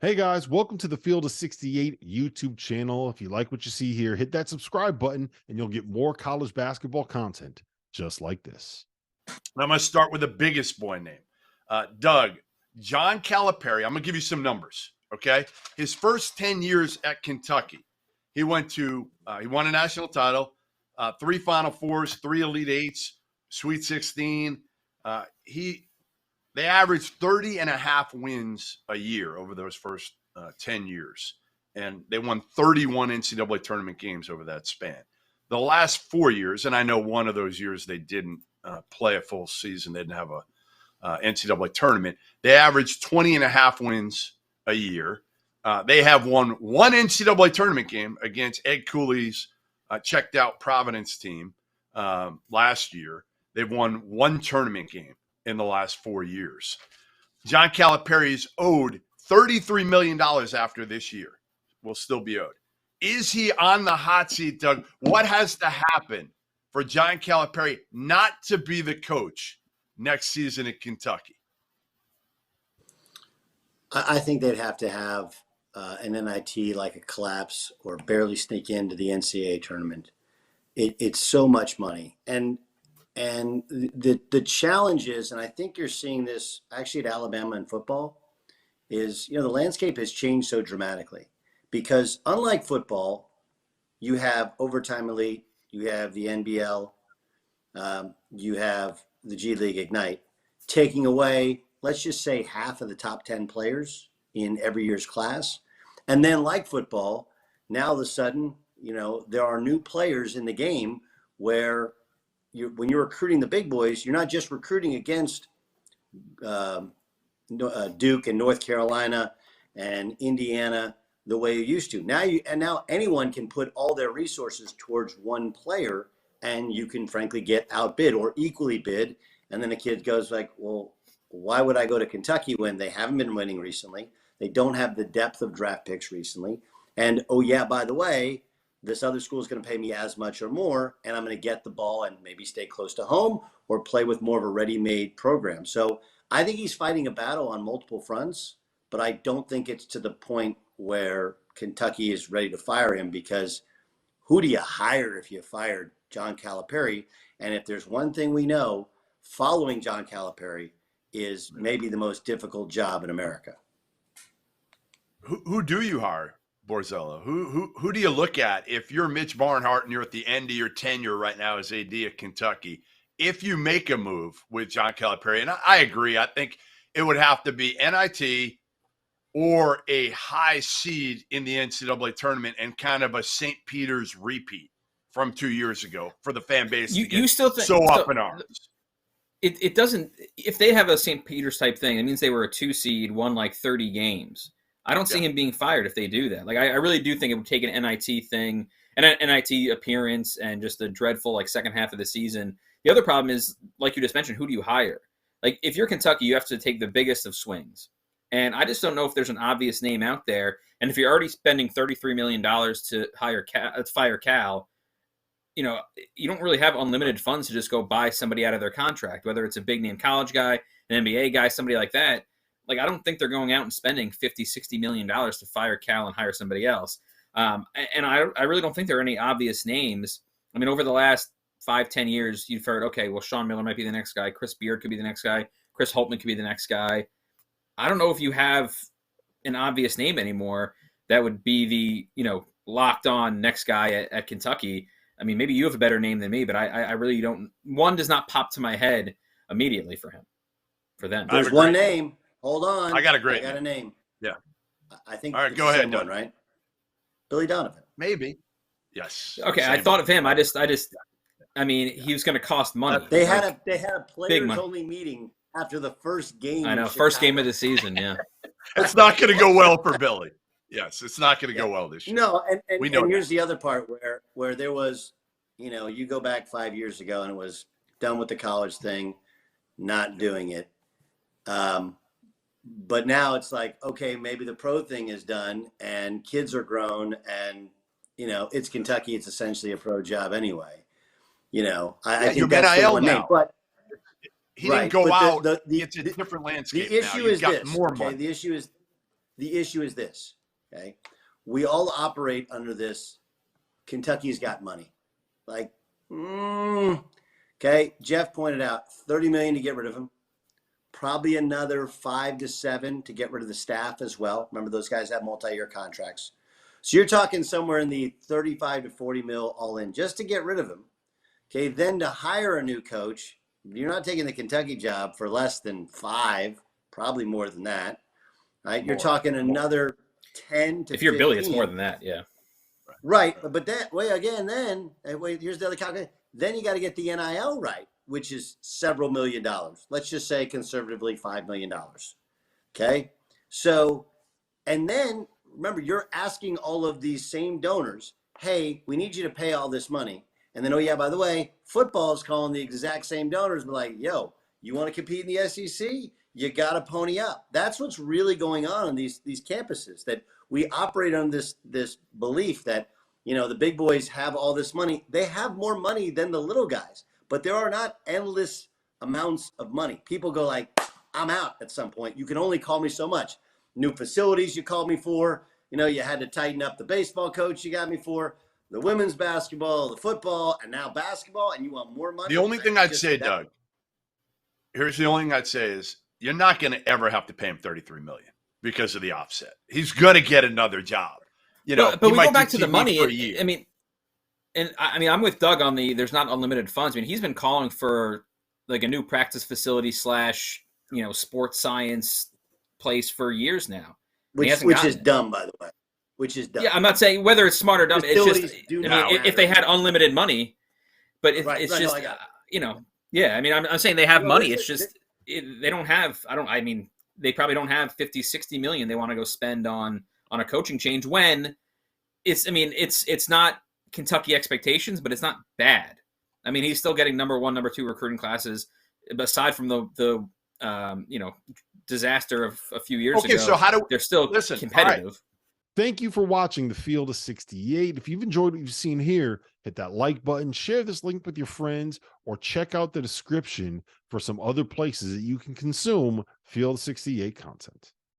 Hey guys, welcome to the Field of 68 YouTube channel. If you like what you see here, hit that subscribe button and you'll get more college basketball content just like this. I'm going to start with the biggest boy name. Doug, John Calipari. I'm going to give you some numbers, okay? His first 10 years at Kentucky, he won a national title, 3 Final Fours, 3 Elite Eights, Sweet 16. They averaged 30 and a half wins a year over those first 10 years. And they won 31 NCAA tournament games over that span. The last 4 years, and I know one of those years they didn't play a full season, they didn't have a NCAA tournament, they averaged 20 and a half wins a year. They have won one NCAA tournament game against Ed Cooley's checked out Providence team last year. They've won one tournament game in the last 4 years. John Calipari is owed $33 million after this year. Will still be owed. Is he on the hot seat, Doug? What has to happen for John Calipari not to be the coach next season at Kentucky? I think they'd have to have an NIT like a collapse or barely sneak into the NCAA tournament. It's so much money. And the challenge is, and I think you're seeing this actually at Alabama in football, is, the landscape has changed so dramatically. Because unlike football, you have overtime elite, you have the NBL, you have the G League Ignite, taking away, let's just say, half of the top 10 players in every year's class. And then like football, now all of a sudden, there are new players in the game where when you're recruiting the big boys, you're not just recruiting against Duke and North Carolina and Indiana the way you used to. Now anyone can put all their resources towards one player, and you can frankly get outbid or equally bid. And then a kid goes like, well, why would I go to Kentucky when they haven't been winning recently? They don't have the depth of draft picks recently. And, oh yeah, by the way, this other school is going to pay me as much or more, and I'm going to get the ball and maybe stay close to home or play with more of a ready-made program. So I think he's fighting a battle on multiple fronts, but I don't think it's to the point where Kentucky is ready to fire him, because who do you hire if you fired John Calipari? And if there's one thing we know, following John Calipari is maybe the most difficult job in America. Who do you hire, Borzello? Who do you look at if you're Mitch Barnhart and you're at the end of your tenure right now as AD at Kentucky? If you make a move with John Calipari, and I agree, I think it would have to be NIT or a high seed in the NCAA tournament and kind of a St. Peter's repeat from 2 years ago for the fan base to get you still think, so up in arms. It doesn't – if they have a St. Peter's type thing, it means they were a 2 seed, won like 30 games. I don't see him being fired if they do that. Like, I really do think it would take an NIT thing, an NIT appearance, and just a dreadful like second half of the season. The other problem is, like you just mentioned, who do you hire? Like, if you're Kentucky, you have to take the biggest of swings. And I just don't know if there's an obvious name out there. And if you're already spending $33 million to fire Cal, you don't really have unlimited funds to just go buy somebody out of their contract, whether it's a big name college guy, an NBA guy, somebody like that. Like, I don't think they're going out and spending $50-60 million to fire Cal and hire somebody else. And I really don't think there are any obvious names. I mean, over the last 5-10 years, you've heard, okay, well, Sean Miller might be the next guy. Chris Beard could be the next guy. Chris Holtman could be the next guy. I don't know if you have an obvious name anymore that would be the, locked on next guy at Kentucky. I mean, maybe you have a better name than me, but I really don't. One does not pop to my head immediately for them. There's one name. Hold on. I got a name. Yeah. I think. All right, go ahead, Doug. Right? Billy Donovan. Maybe. Yes. Okay, I thought of him. I mean, he was going to cost money. They had a players only meeting after the first game. I know, first game of the season. Yeah. It's not going to go well for Billy. Yes, it's not going to go well this year. No, and here's the other part where there was, you go back 5 years ago and it was done with the college thing, not doing it. But now it's like, okay, maybe the pro thing is done and kids are grown and, it's Kentucky. It's essentially a pro job anyway. I think that's the one name. But he didn't go out. It's a different landscape. The issue now. is this. More money. The issue is the issue is this, okay? We all operate under this, Kentucky's got money. Like, okay, Jeff pointed out $30 million to get rid of him. Probably another 5 to 7 to get rid of the staff as well. Remember, those guys have multi-year contracts. So you're talking somewhere in the 35 to 40 mil all in just to get rid of him. Okay, then to hire a new coach, you're not taking the Kentucky job for less than 5, probably more than that. Right? You're talking another 10 to 15. If you're Billy, it's more than that, yeah. Right, but that way again, then here's the other calculation. Then you got to get the NIL right, which is several $1 million. Let's just say conservatively $5 million. Okay, so and then remember, you're asking all of these same donors, hey, we need you to pay all this money. And then, oh yeah, by the way, football is calling the exact same donors, but like, yo, you want to compete in the SEC? You got to pony up. That's what's really going on in these campuses, that we operate on this belief that, you know, the big boys have all this money. They have more money than the little guys, but there are not endless amounts of money. People go like, I'm out at some point. You can only call me so much. New facilities you called me for. You know, you had to tighten up the baseball coach you got me for, the women's basketball, the football, and now basketball, and you want more money. The only thing I'd say, Doug, here's the only thing I'd say is you're not going to ever have to pay him $33 million because of the offset. He's going to get another job. You know, but we go back to the money. I mean, I'm with Doug on there's not unlimited funds. I mean, he's been calling for like a new practice facility / sports science place for years now. Which is dumb, by the way. Which is dumb. Yeah, I'm not saying whether it's smart or dumb. It's just if they had unlimited money, but it's just yeah. I mean, I'm saying they have money. It's just they don't have. They probably don't have 50, 60 million they want to go spend on a coaching change when it's not Kentucky expectations, but it's not bad. I mean, he's still getting number 1, number 2 recruiting classes. Aside from the disaster of a few years ago, so they're still competitive. Right. Thank you for watching the Field of 68. If you've enjoyed what you've seen here, hit that like button, share this link with your friends, or check out the description for some other places that you can consume Field 68 content.